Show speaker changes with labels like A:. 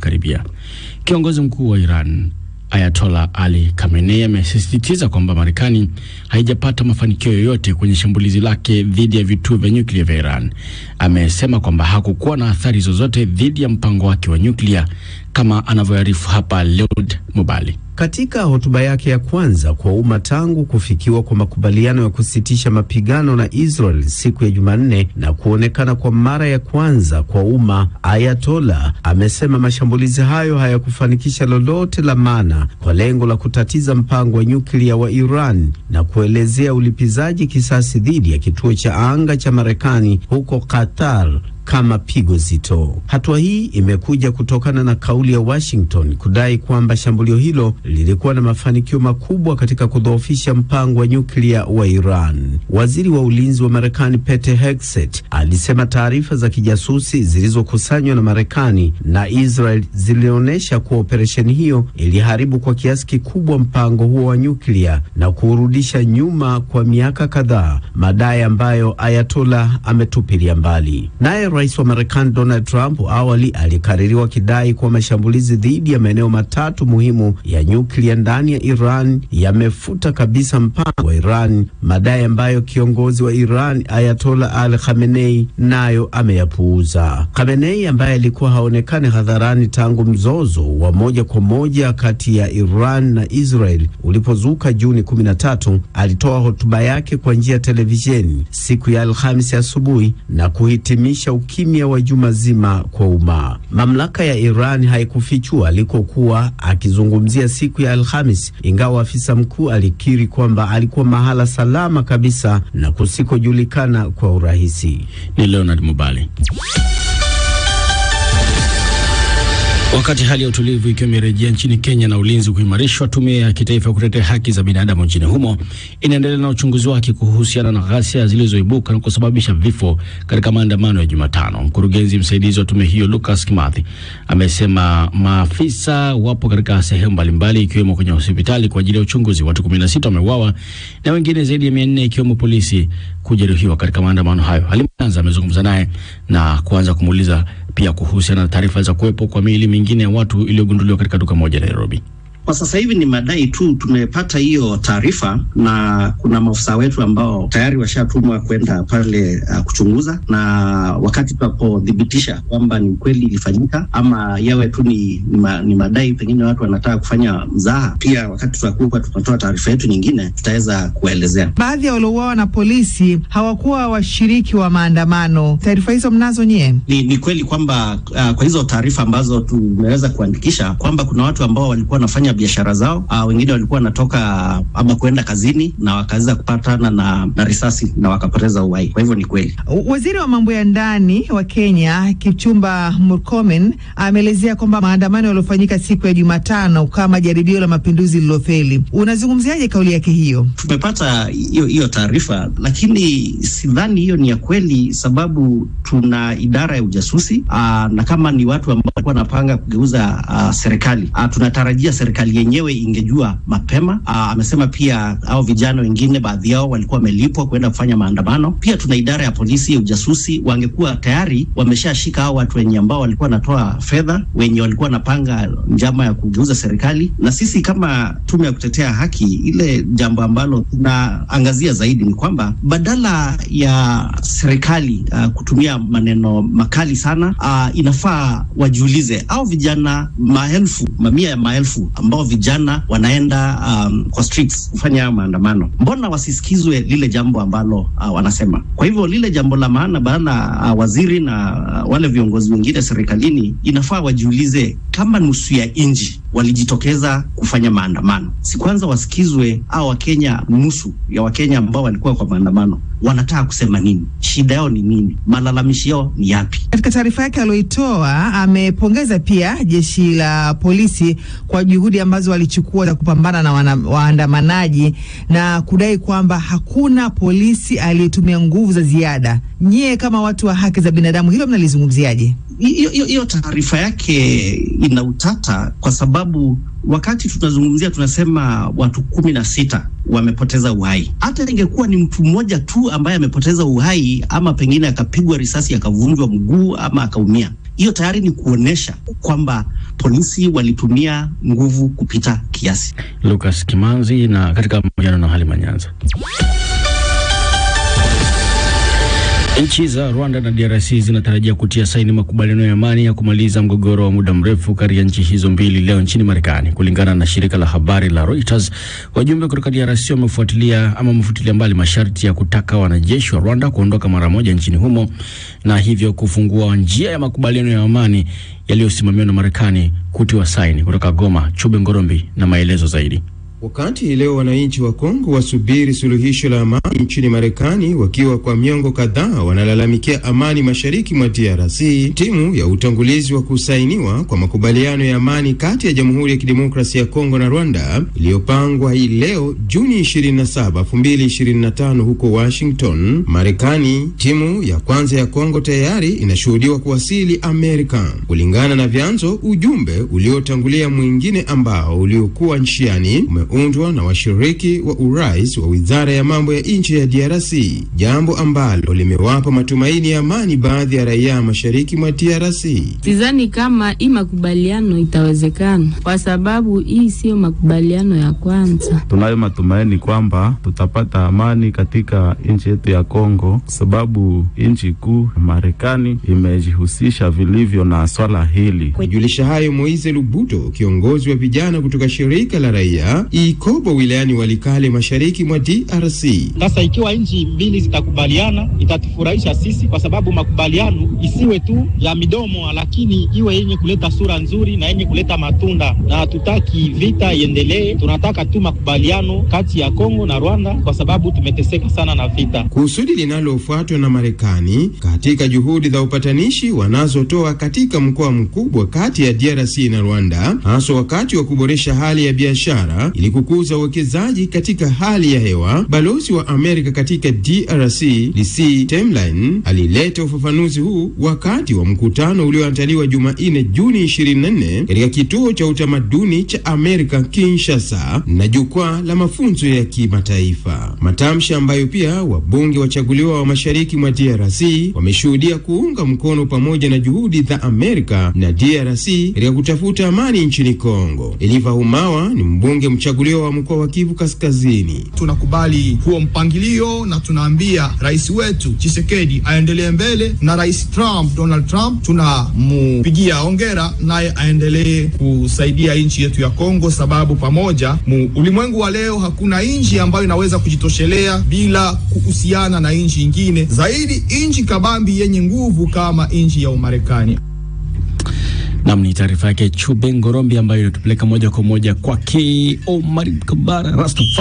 A: unakaribia. Kiongozi mkuu wa Iran Ayatollah Ali Khamenei amesisitiza kwamba Marekani haijapata mafanikio yoyote kwenye shambulizi lake dhidi ya vituo vya nyuklia vya Iran. Amesema kwamba hakukuwa na athari zozote dhidi ya mpango wake wa nyuklia, kama anavyoarifu hapa Leod Mubali.
B: Katika hotuba yake ya kwanza kwa umma tangu kufikiwa kwa makubaliano ya kusitisha mapigano na Israel siku ya Jumanne na kuonekana kwa mara ya kwanza kwa umma, Ayatollah amesema mashambulizi hayo hayakufanikisha lolote la maana kwa lengo la kutatiza mpango wa nyuklia wa Iran na kuelezea ulipizaji kisasi dhidi ya kituo cha anga cha Marekani huko Qatar kama pigo zito. Hatua hii imekuja kutokana na kauli ya Washington kudai kwamba shambulio hilo lilikuwa na mafanikio makubwa katika kudhoofisha mpango wa nyuklia wa Iran. Waziri wa ulinzi wa Marekani Pete Hegseth alisema taarifa za kijasusi zilizokusanywa na Marekani na Israel zilionyesha kuwa operesheni hiyo iliharibu kwa kiasi kikubwa mpango huo wa nyuklia na kurudisha nyuma kwa miaka kadhaa, madai ambayo Ayatollah ametupilia mbali. Naye Rais wa Marekani Donald Trump awali alikaririwa kidai kwa mashambulizi dhidi ya maeneo matatu muhimu ya nyuklia ndani ya Iran yamefuta kabisa mpango wa Iran, madai ambayo kiongozi wa Iran Ayatollah Ali Khamenei nayo ameyapuuza. Khamenei, ambaye alikuwa haonekani hadharani tangu mzozo wa moja kwa moja kati ya Iran na Israel ulipozuka Juni 13, alitoa hotuba yake kwa njia ya televisheni siku ya Alhamisi asubuhi na kuhitimisha ukimya wa juma zima kwa umma. Mamlaka ya Iran haikufichua alikokuwa akizungumzia siku ya Alhamisi, ingawa afisa mkuu alikiri kwamba alikuwa mahala salama kabisa na kusikojulikana kwa urahisi.
A: Ni Leonard Mubali. Wakati hali ya utulivu ikiwa imerejea nchini Kenya na ulinzi kuimarishwa, tume ya kitaifa kutetea haki za binadamu nchini humo inaendelea na uchunguzi wake kuhusiana na ghasia zilizoibuka na kusababisha vifo katika maandamano ya Jumatano. Mkurugenzi msaidizi wa tume hiyo Lucas Kimathi amesema maafisa wapo katika sehemu mbalimbali ikiwemo kwenye hospitali kwa ajili ya uchunguzi. Watu 16 wameuawa na wengine zaidi ya 400 ikiwemo polisi kujeruhiwa katika maandamano hayo. Halimanza amezungumza naye na kuanza kumuuliza pia kuhusiana na taarifa za kuwepo kwa miili mingine ya watu iliyogunduliwa katika duka moja Nairobi.
C: Kwa sasa hivi ni madai tu, tumepata hiyo taarifa na kuna maafisa wetu ambao tayari washatumwa kwenda pale kuchunguza, na wakati tunapodhibitisha kwamba ni kweli ilifanyika ama yawe tu ni madai, pengine watu wanataka kufanya mzaha, pia wakati tutakuwa tunatoa taarifa yetu nyingine tutaweza kuelezea.
D: Baadhi ya waliouawa na polisi hawakuwa washiriki wa maandamano. Taarifa hizo mnazo nyie?
C: Ni kweli kwamba kwa hizo taarifa ambazo tumeweza kuandikisha kwamba kuna watu ambao walikuwa wanafanya biashara zao, wengine walikuwa wanatoka ama kwenda kazini na wakaweza kupatana na risasi na wakapoteza uhai. Kwa hivyo ni kweli.
D: Waziri wa mambo ya ndani wa Kenya Kipchumba Murkomen ameelezea kwamba maandamano yaliyofanyika siku ya Jumatano kama jaribio la mapinduzi lilofeli. Unazungumziaje kauli yake hiyo?
C: Tumepata hiyo taarifa, lakini sidhani hiyo ni ya kweli, sababu tuna idara ya ujasusi na kama ni watu ambao walikuwa wanapanga kugeuza serikali, tunatarajia serikali yenyewe ingejua mapema. Amesema pia hao vijana wengine baadhi yao walikuwa wamelipwa kwenda kufanya maandamano. Pia tuna idara ya polisi ya ujasusi, wangekuwa tayari wameshashika hao watu wenye ambao walikuwa wanatoa fedha, wenye walikuwa wanapanga njama ya kugeuza serikali. Na sisi kama tume ya kutetea haki, ile jambo ambalo tunaangazia zaidi ni kwamba badala ya serikali kutumia maneno makali sana, inafaa wajiulize au vijana mamia ya maelfu ambao vijana wanaenda kwa streets kufanya maandamano, mbona wasisikizwe lile jambo ambalo wanasema? Kwa hivyo lile jambo la maana, badala waziri na wale viongozi wengine serikalini, inafaa wajiulize kama nusu ya inji walijitokeza kufanya maandamano, si kwanza wasikizwe au Wakenya, nusu ya Wakenya ambao walikuwa kwa maandamano wanataka kusema nini, shida yao ni nini, malalamishi yao ni yapi?
D: Katika taarifa yake aliyoitoa, amepongeza pia jeshi la polisi kwa juhudi ambazo walichukua za kupambana na waandamanaji na kudai kwamba hakuna polisi aliyetumia nguvu za ziada. Nyie kama watu wa haki za binadamu, hilo mnalizungumziaje?
C: Hiyo taarifa yake ina utata, kwa sababu wakati tunazungumzia tunasema watu 16 wamepoteza uhai. Hata ingekuwa ni mtu mmoja tu ambaye amepoteza uhai, ama pengine akapigwa risasi akavunjwa mguu ama akaumia, hiyo tayari ni kuonesha kwamba polisi walitumia nguvu kupita kiasi.
A: Lucas Kimanzi na katika mahojiano na Halima Nyanza. Nchi za Rwanda na DRC zinatarajia kutia saini makubaliano ya amani ya kumaliza mgogoro wa muda mrefu kati ya nchi hizo mbili leo nchini Marekani. Kulingana na shirika la habari la Reuters, wajumbe kutoka DRC wamefuatilia mbali masharti ya kutaka wanajeshi wa Rwanda kuondoka mara moja nchini humo na hivyo kufungua njia ya makubaliano ya amani yaliyosimamiwa na Marekani kutiwa saini. Kutoka Goma, Chube Ngorombi na maelezo zaidi.
E: Wakati leo wananchi wa Kongo wasubiri suluhisho la amani nchini Marekani, wakiwa kwa miongo kadhaa wanalalamikia amani mashariki mwa DRC, timu ya utangulizi wa kusainiwa kwa makubaliano ya amani kati ya Jamhuri ya Kidemokrasia ya Kongo na Rwanda iliyopangwa hii leo Juni 27, 2025 huko Washington, Marekani, timu ya kwanza ya Kongo tayari inashuhudiwa kuwasili Amerika. Kulingana na vyanzo, ujumbe uliotangulia mwingine ambao uliokuwa njiani umeundwa na washiriki wa urais wa Wizara ya Mambo ya Nje ya DRC, jambo ambalo limewapa matumaini ya amani baadhi ya raia mashariki mwa DRC.
F: Sidhani kama hii makubaliano itawezekana kwa sababu hii sio makubaliano ya kwanza.
G: Tunayo matumaini kwamba tutapata amani katika nchi yetu ya Kongo, sababu nchi kuu Marekani imejihusisha vilivyo na swala hili.
E: Kujulisha hayo, Moise Lubuto, kiongozi wa vijana kutoka shirika la raia Ikobo wilayani Walikale mashariki mwa DRC.
H: Sasa ikiwa nchi mbili zitakubaliana, itatufurahisha sisi, kwa sababu makubaliano isiwe tu ya midomo, lakini iwe yenye kuleta sura nzuri na yenye kuleta matunda. Na hatutaki vita iendelee, tunataka tu makubaliano kati ya Kongo na Rwanda, kwa sababu tumeteseka sana na vita.
E: Kusudi linalofuatwa na Marekani katika juhudi za upatanishi wanazotoa katika mkoa mkubwa kati ya DRC na Rwanda, hasa wakati wa kuboresha hali ya biashara ili kukuza uwekezaji katika hali ya hewa. Balozi wa Amerika katika DRC, Lisi Temline, alileta ufafanuzi huu wakati wa mkutano ulioandaliwa Jumanne Juni 24 katika kituo cha utamaduni cha Amerika Kinshasa na jukwaa la mafunzo ya kimataifa. Matamshi ambayo pia wabunge wachaguliwa wa mashariki mwa DRC wameshuhudia kuunga mkono pamoja na juhudi za Amerika na DRC katika kutafuta amani nchini Kongo. Eliva Humawa ni mbunge mchaguliwa wa mkoa wa Kivu Kaskazini.
I: Tunakubali huo mpangilio na tunaambia rais wetu Tshisekedi aendelee mbele, na rais Donald Trump tunamupigia hongera, naye aendelee kusaidia nchi yetu ya Kongo, sababu pamoja ulimwengu wa leo hakuna nchi ambayo inaweza kujitoshelea bila kuhusiana na nchi nyingine, zaidi nchi kabambi yenye nguvu kama nchi ya Umarekani.
A: Ni taarifa yake Chube Ngorombi ambayo inatupeleka moja kwa moja kwake Omar Kabara Rastafari.